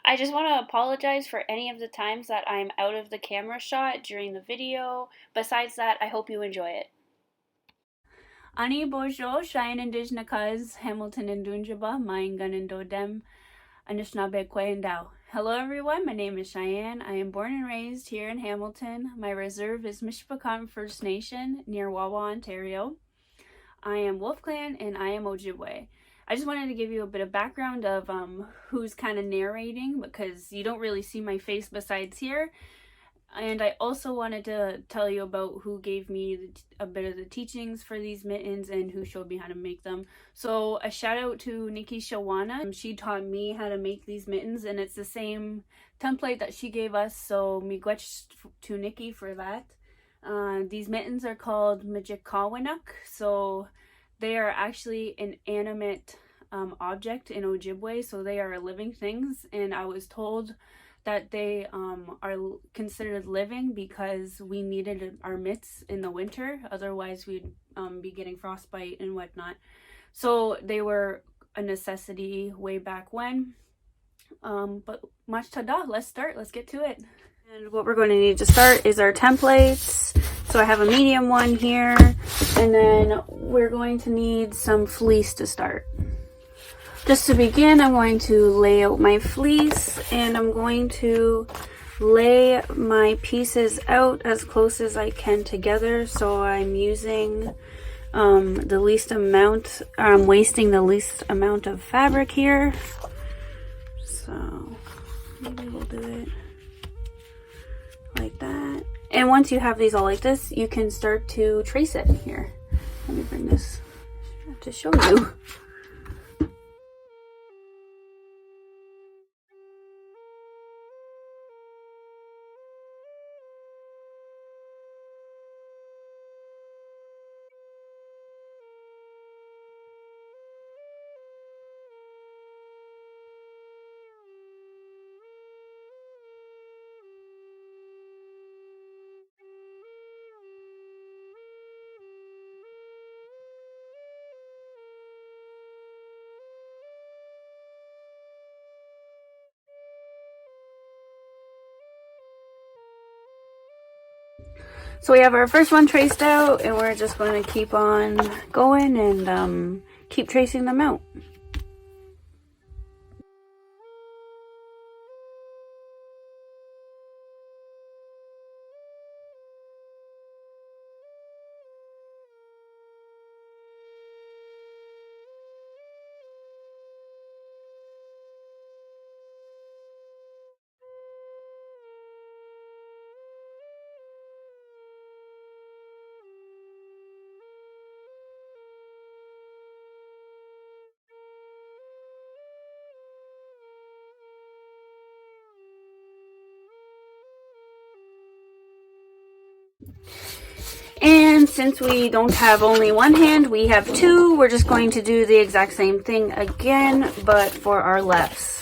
I just want to apologize for any of the times that I'm out of the camera shot during the video. Besides that, I hope you enjoy it. Ani bojo Cheyenne Indigenous cause Hamilton and Dunjaba, Mayan and Dodem, Anishinaabe Kwayandao. Hello everyone, my name is Cheyenne. I am born and raised here in Hamilton. My reserve is Mishpakan First Nation near Wawa, Ontario. I am Wolf Clan and I am Ojibwe. I just wanted to give you a bit of background of who's kind of narrating because you don't really see my face besides here. And I also wanted to tell you about who gave me a bit of the teachings for these mittens and who showed me how to make them. So a shout out to Nikki Shawana. She taught me how to make these mittens and it's the same template that she gave us. So miigwech to Nikki for that. These mittens are called Majikawanuk. So they are actually an animate object in Ojibwe. So they are living things. And I was told that they are considered living because we needed our mitts in the winter. Otherwise, we'd be getting frostbite and whatnot. So they were a necessity way back when. But much tada, let's start. Let's get to it. And what we're going to need to start is our templates. So I have a medium one here. And then we're going to need some fleece to start. Just to begin, I'm going to lay out my fleece and I'm going to lay my pieces out as close as I can together. So I'm using the least amount, I'm wasting the least amount of fabric here. So maybe we'll do it like that. And once you have these all like this, you can start to trace it here. Let me bring this to show you. So we have our first one traced out and we're just going to keep on going and keep tracing them out. And since we don't have only one hand, we have two. We're just going to do the exact same thing again, but for our lefts.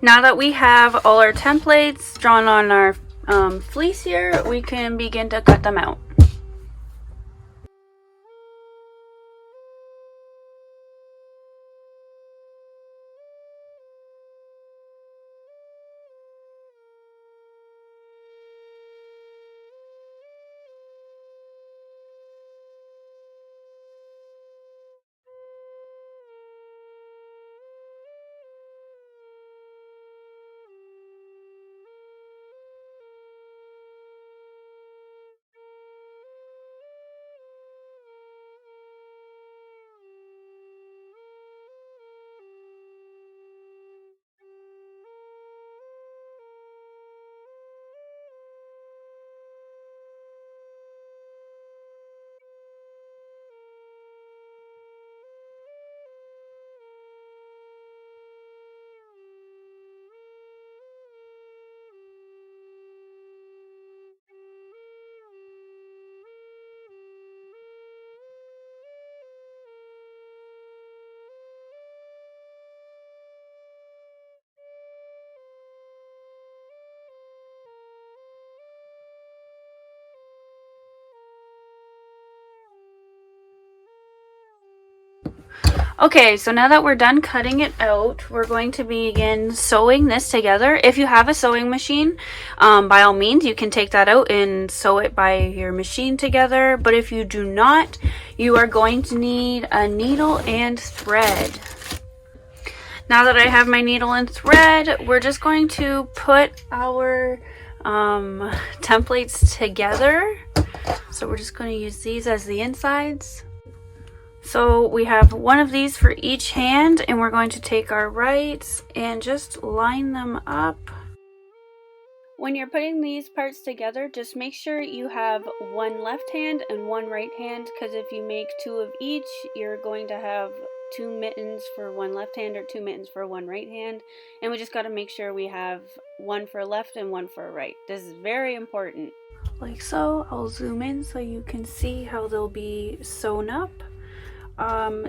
Now that we have all our templates drawn on our fleece here, we can begin to cut them out. Okay, so now that we're done cutting it out, we're going to begin sewing this together. If you have a sewing machine, by all means, you can take that out and sew it by your machine together. But if you do not, you are going to need a needle and thread. Now that I have my needle and thread, we're just going to put our templates together. So we're just going to use these as the insides. So we have one of these for each hand, and we're going to take our rights and just line them up. When you're putting these parts together, just make sure you have one left hand and one right hand, because if you make two of each, you're going to have two mittens for one left hand or two mittens for one right hand, and we just got to make sure we have one for left and one for right. This is very important. Like so. I'll zoom in so you can see how they'll be sewn up.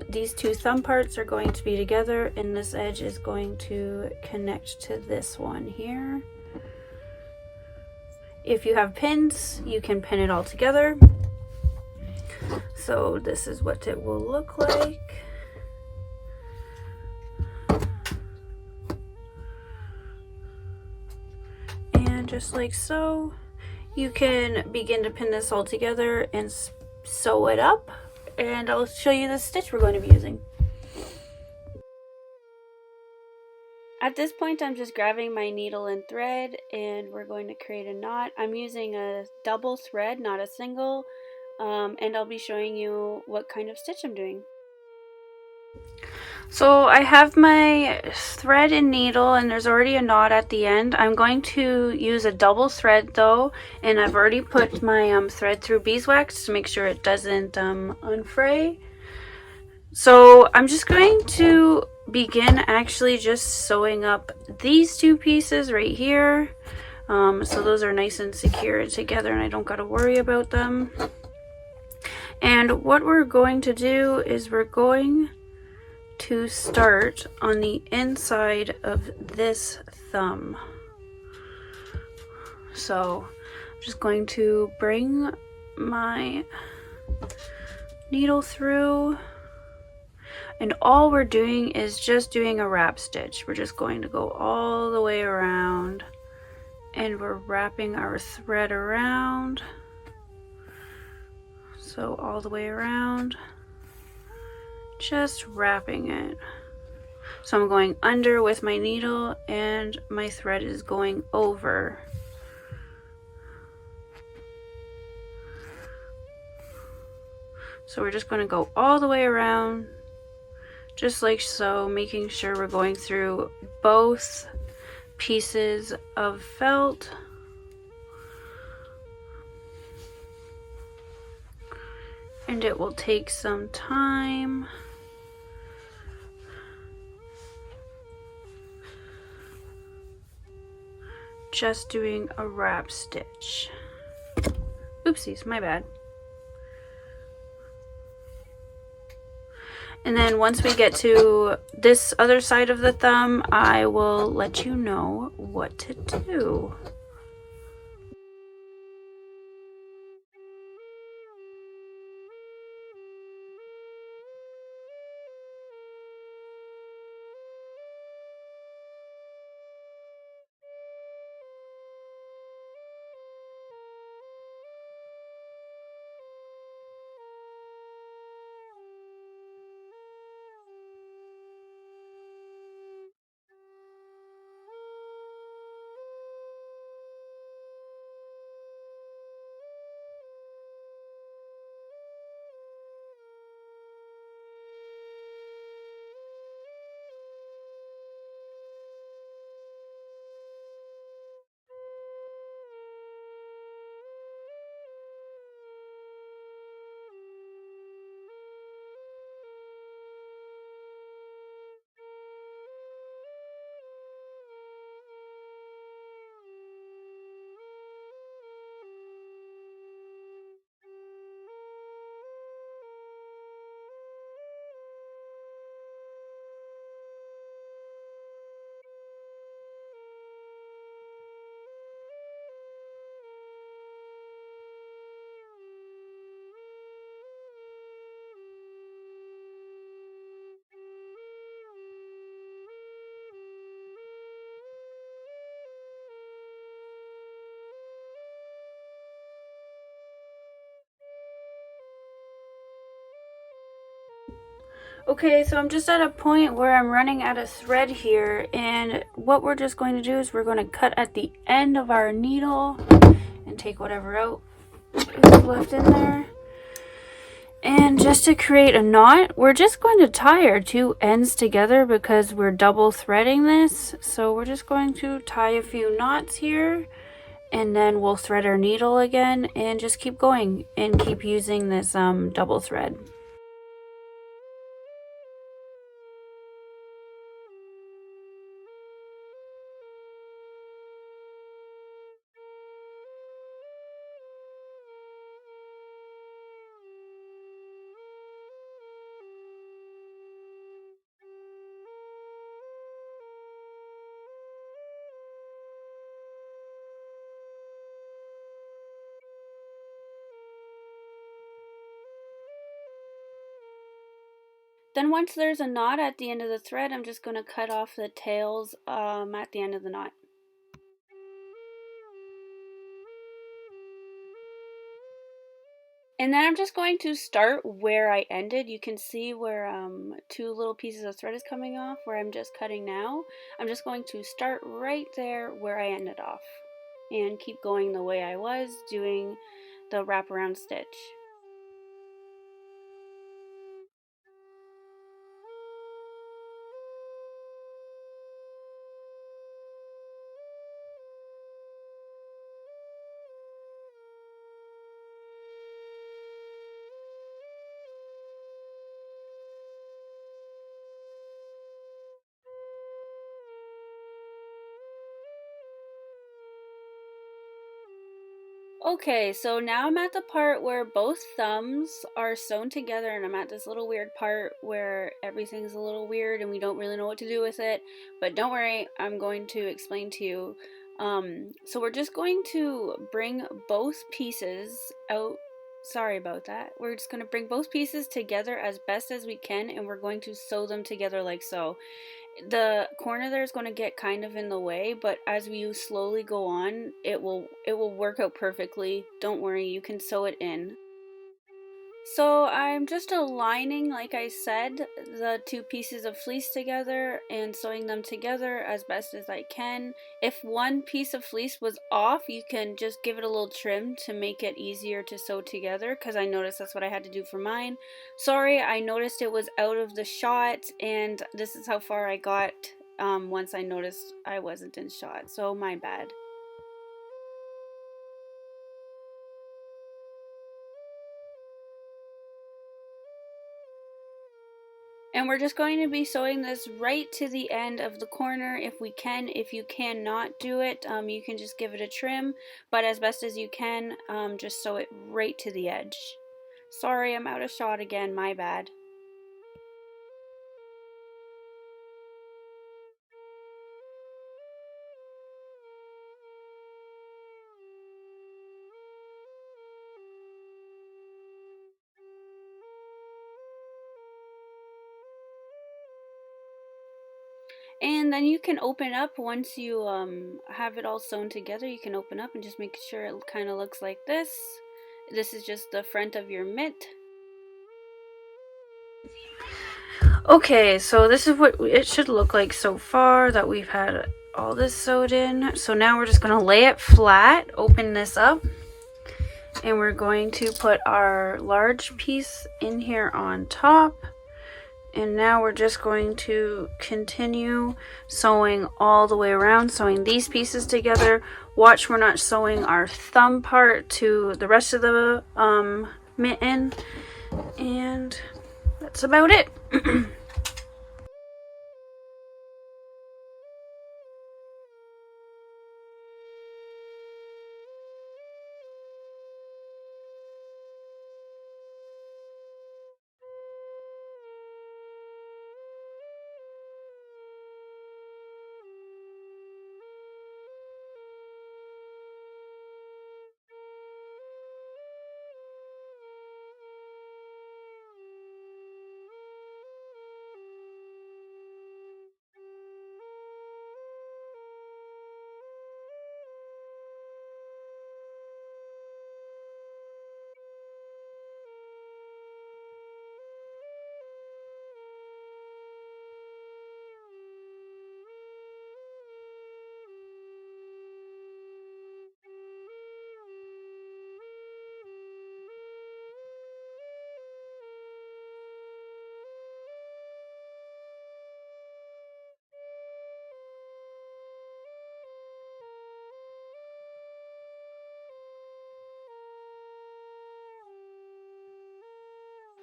These two thumb parts are going to be together, and this edge is going to connect to this one here. If you have pins, you can pin it all together. So this is what it will look like. And just like so, you can begin to pin this all together and sew it up. And I'll show you the stitch we're going to be using. At this point, I'm just grabbing my needle and thread, and we're going to create a knot. I'm using a double thread, not a single, and I'll be showing you what kind of stitch I'm doing. So I have my thread and needle, and there's already a knot at the end. I'm going to use a double thread though, and I've already put my thread through beeswax to make sure it doesn't unfray. So I'm just going to begin actually just sewing up these two pieces right here. So those are nice and secure together, and I don't got to worry about them. And what we're going to do is we're going to start on the inside of this thumb. So I'm just going to bring my needle through, and all we're doing is just doing a wrap stitch. We're just going to go all the way around, and we're wrapping our thread around. So all the way around, just wrapping it. So I'm going under with my needle, and my thread is going over. So we're just going to go all the way around, just like so, making sure we're going through both pieces of felt. And it will take some time. Just doing a wrap stitch. Oopsies, my bad. And then once we get to this other side of the thumb, I will let you know what to do. Okay, so I'm just at a point where I'm running out of thread here, and what we're just going to do is we're going to cut at the end of our needle and take whatever out is left in there. And just to create a knot, we're just going to tie our two ends together because we're double threading this. So we're just going to tie a few knots here, and then we'll thread our needle again and just keep going and keep using this double thread. Then once there's a knot at the end of the thread, I'm just going to cut off the tails at the end of the knot. And then I'm just going to start where I ended. You can see where two little pieces of thread is coming off, where I'm just cutting now. I'm just going to start right there where I ended off and keep going the way I was doing the wraparound stitch. Okay, so now I'm at the part where both thumbs are sewn together, and I'm at this little weird part where everything's a little weird and we don't really know what to do with it. But don't worry, I'm going to explain to you. So we're just going to bring both pieces out. Sorry about that. We're just going to bring both pieces together as best as we can, and we're going to sew them together like so. The corner there is going to get kind of in the way, but as you slowly go on, it will work out perfectly. Don't worry, you can sew it in. So I'm just aligning, like I said, the two pieces of fleece together and sewing them together as best as I can. If one piece of fleece was off, you can just give it a little trim to make it easier to sew together, because I noticed that's what I had to do for mine. Sorry, I noticed it was out of the shot, and this is how far I got once I noticed I wasn't in shot, so my bad. And we're just going to be sewing this right to the end of the corner if we can. If you cannot do it, you can just give it a trim, but as best as you can, just sew it right to the edge. Sorry, I'm out of shot again, my bad. And then you can open up once you have it all sewn together. You can open up and just make sure it kind of looks like this. This is just the front of your mitt. Okay, so this is what it should look like so far that we've had all this sewed in. So now we're just going to lay it flat, open this up, and we're going to put our large piece in here on top. And now we're just going to continue sewing all the way around, sewing these pieces together. Watch we're not sewing our thumb part to the rest of the mitten. And that's about it.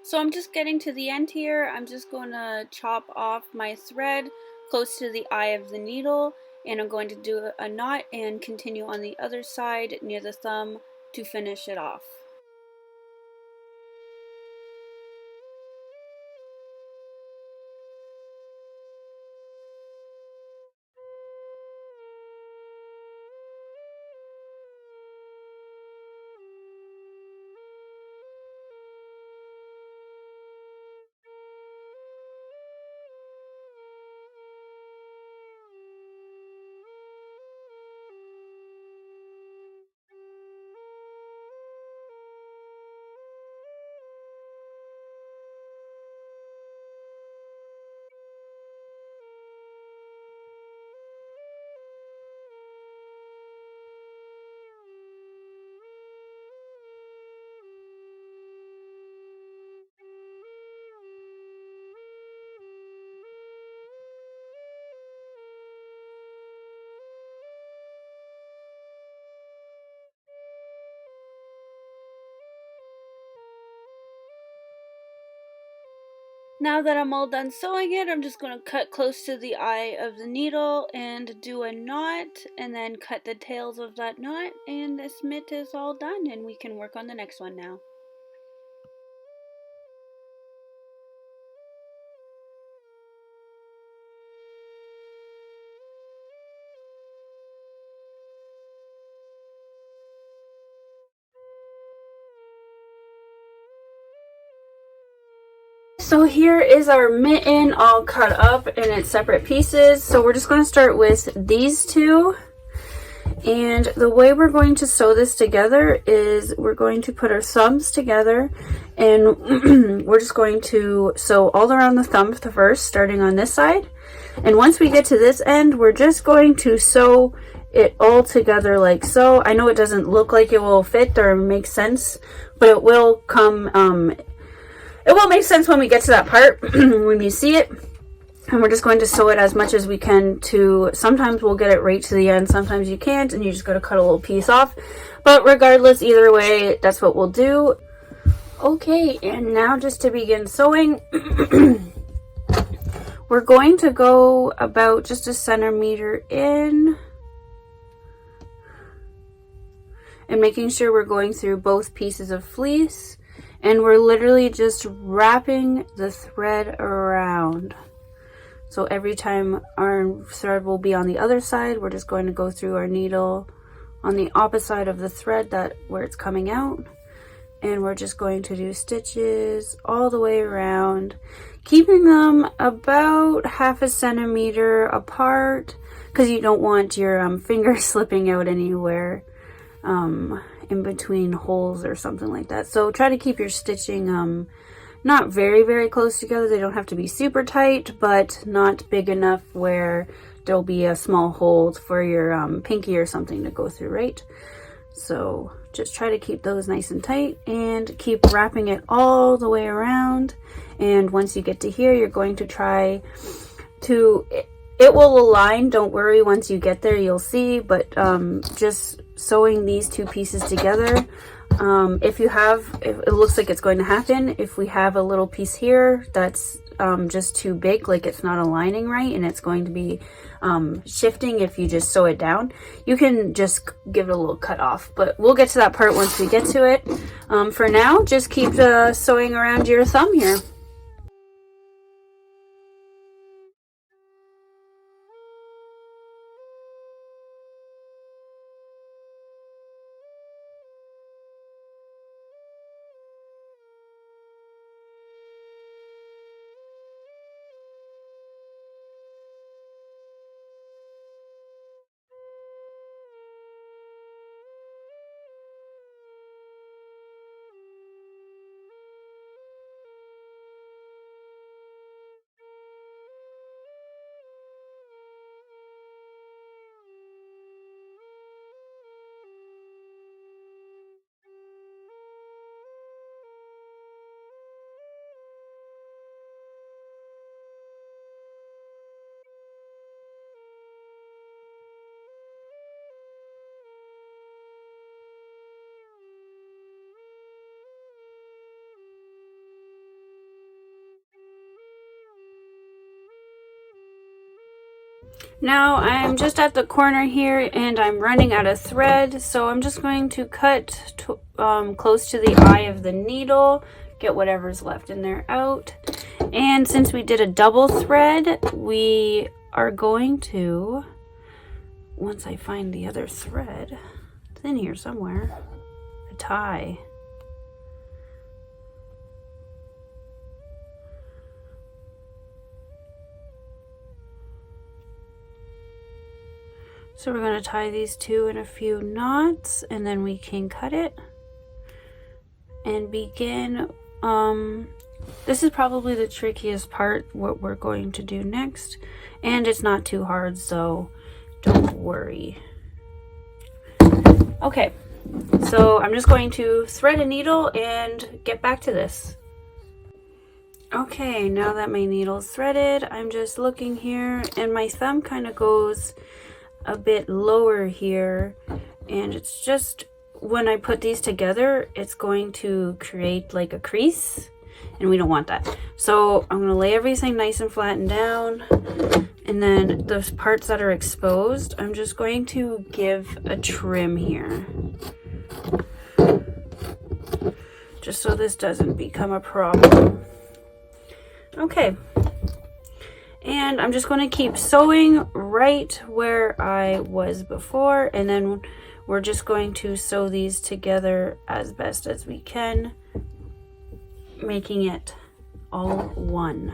So I'm just getting to the end here. I'm just going to chop off my thread close to the eye of the needle, and I'm going to do a knot and continue on the other side near the thumb to finish it off. Now that I'm all done sewing it, I'm just going to cut close to the eye of the needle and do a knot, and then cut the tails of that knot, and this mitt is all done, and we can work on the next one now. So here is our mitten all cut up in its separate pieces. So we're just going to start with these two. And the way we're going to sew this together is we're going to put our thumbs together, and we're just going to sew all around the thumb first, starting on this side. And once we get to this end, we're just going to sew it all together like so. I know it doesn't look like it will fit or make sense, but it will come, it will make sense when we get to that part, when you see it. And we're just going to sew it as much as we can to, sometimes we'll get it right to the end, sometimes you can't, and you just got to cut a little piece off. But regardless, either way, that's what we'll do. Okay, and now just to begin sewing, we're going to go about just 1 centimeter in, and making sure we're going through both pieces of fleece, and we're literally just wrapping the thread around. So every time our thread will be on the other side, we're just going to go through our needle on the opposite side of the thread, that where it's coming out. And we're just going to do stitches all the way around, keeping them about 1/2 centimeter apart, because you don't want your finger slipping out anywhere in between holes or something like that. So try to keep your stitching not very close together. They don't have to be super tight, but not big enough where there'll be a small hole for your pinky or something to go through, right? So just try to keep those nice and tight, and keep wrapping it all the way around. And once you get to here, you're going to try to, it will align, don't worry, once you get there you'll see, but just sewing these two pieces together. If it looks like it's going to happen, if we have a little piece here that's just too big, like it's not aligning right and it's going to be shifting, if you just sew it down, you can just give it a little cut off, but we'll get to that part once we get to it. For now, just keep sewing around your thumb here. Now I'm just at the corner here and I'm running out of thread, so I'm just going to cut close to the eye of the needle, get whatever's left in there out. And since we did a double thread, we are going to, once I find the other thread, it's in here somewhere, a tie. So we're going to tie these two in a few knots and then we can cut it and begin. This is probably the trickiest part, what we're going to do next, and it's not too hard, so don't worry. Okay, so I'm just going to thread a needle and get back to this. Okay, now that my needle's threaded, I'm just looking here and my thumb kind of goes a bit lower here, and it's just when I put these together, it's going to create like a crease, and we don't want that. So I'm going to lay everything nice and flat and down, and then those parts that are exposed, I'm just going to give a trim here, just so this doesn't become a problem. Okay, and I'm just going to keep sewing right where I was before, and then we're just going to sew these together as best as we can, making it all one.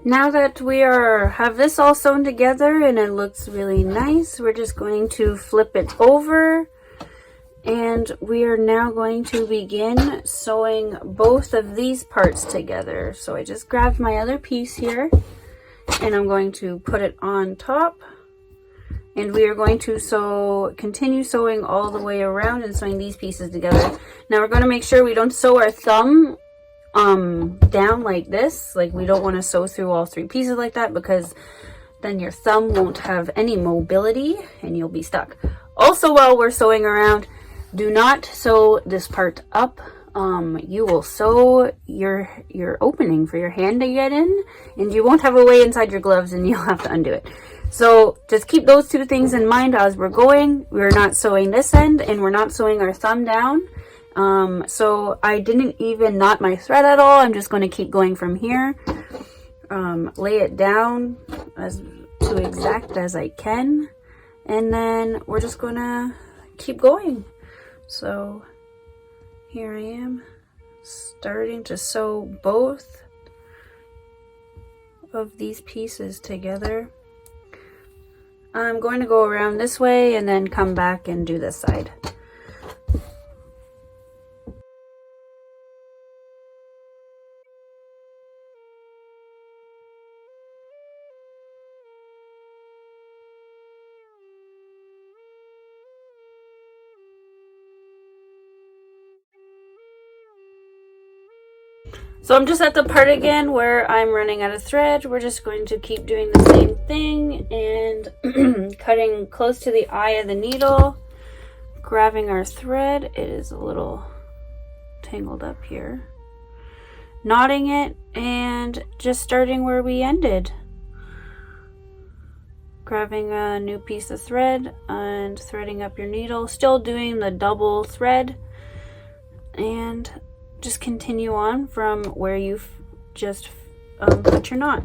Now that we have this all sewn together and it looks really nice, we're just going to flip it over, and we are now going to begin sewing both of these parts together. So I just grabbed my other piece here and I'm going to put it on top, and we are going to continue sewing all the way around and sewing these pieces together. Now we're going to make sure we don't sew our thumb down like this. Like, we don't want to sew through all three pieces like that, because then your thumb won't have any mobility and you'll be stuck. Also, while we're sewing around, do not sew this part up. You will sew your opening for your hand to get in, and you won't have a way inside your gloves and you'll have to undo it. So just keep those two things in mind as we're going. We're not sewing this end and we're not sewing our thumb down. So I didn't even knot my thread at all. I'm just going to keep going from here. Lay it down as to exact as I can, and then we're just going to keep going. So here I am, starting to sew both of these pieces together. I'm going to go around this way and then come back and do this side. So I'm just at the part again where I'm running out of thread. We're just going to keep doing the same thing and cutting close to the eye of the needle, grabbing our thread. It is a little tangled up here. Knotting it and just starting where we ended. Grabbing a new piece of thread and threading up your needle, still doing the double thread, and just continue on from where you've just put your knot.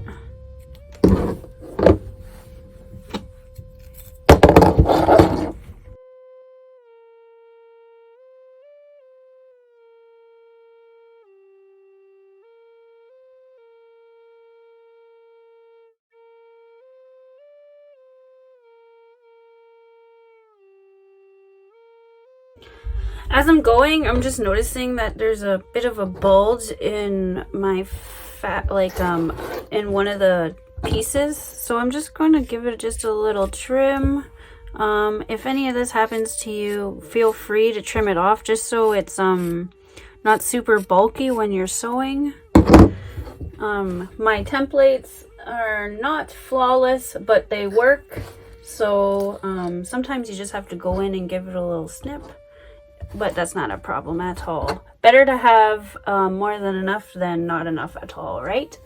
As I'm going, I'm just noticing that there's a bit of a bulge in my fat, like in one of the pieces. So I'm just going to give it just a little trim. If any of this happens to you, feel free to trim it off just so it's not super bulky when you're sewing. My templates are not flawless, but they work. So sometimes you just have to go in and give it a little snip. But that's not a problem at all. Better to have more than enough than not enough at all, right?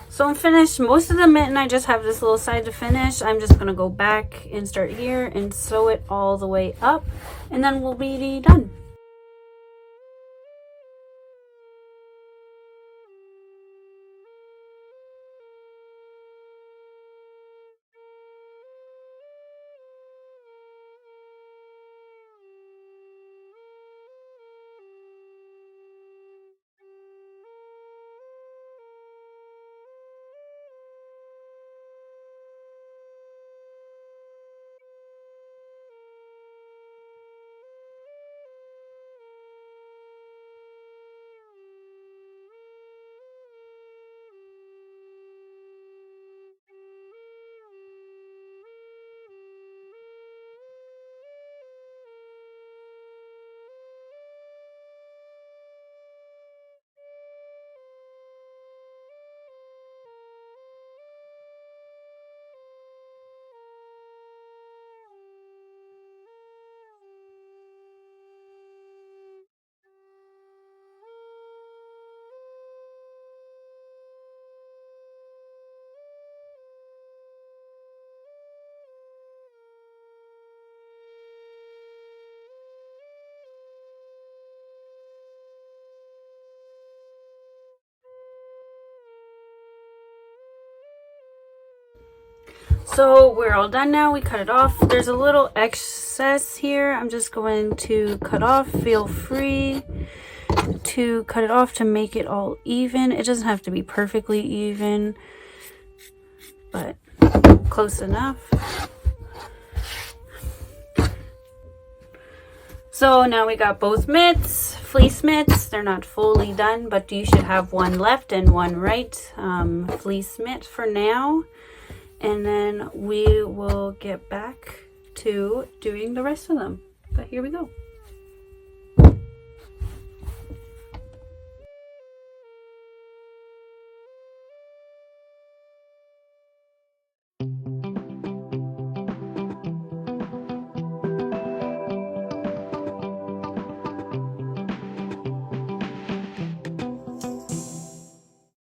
So I'm finished most of the mitten. I just have this little side to finish. I'm just gonna go back and start here and sew it all the way up, and then we'll be done. So we're all done now. We cut it off. There's a little excess here. I'm just going to cut off. Feel free to cut it off to make it all even. It doesn't have to be perfectly even, but close enough. So now we got both mitts, fleece mitts. They're not fully done, but you should have one left and one right. Fleece mitt for now. And then we will get back to doing the rest of them. But here we go.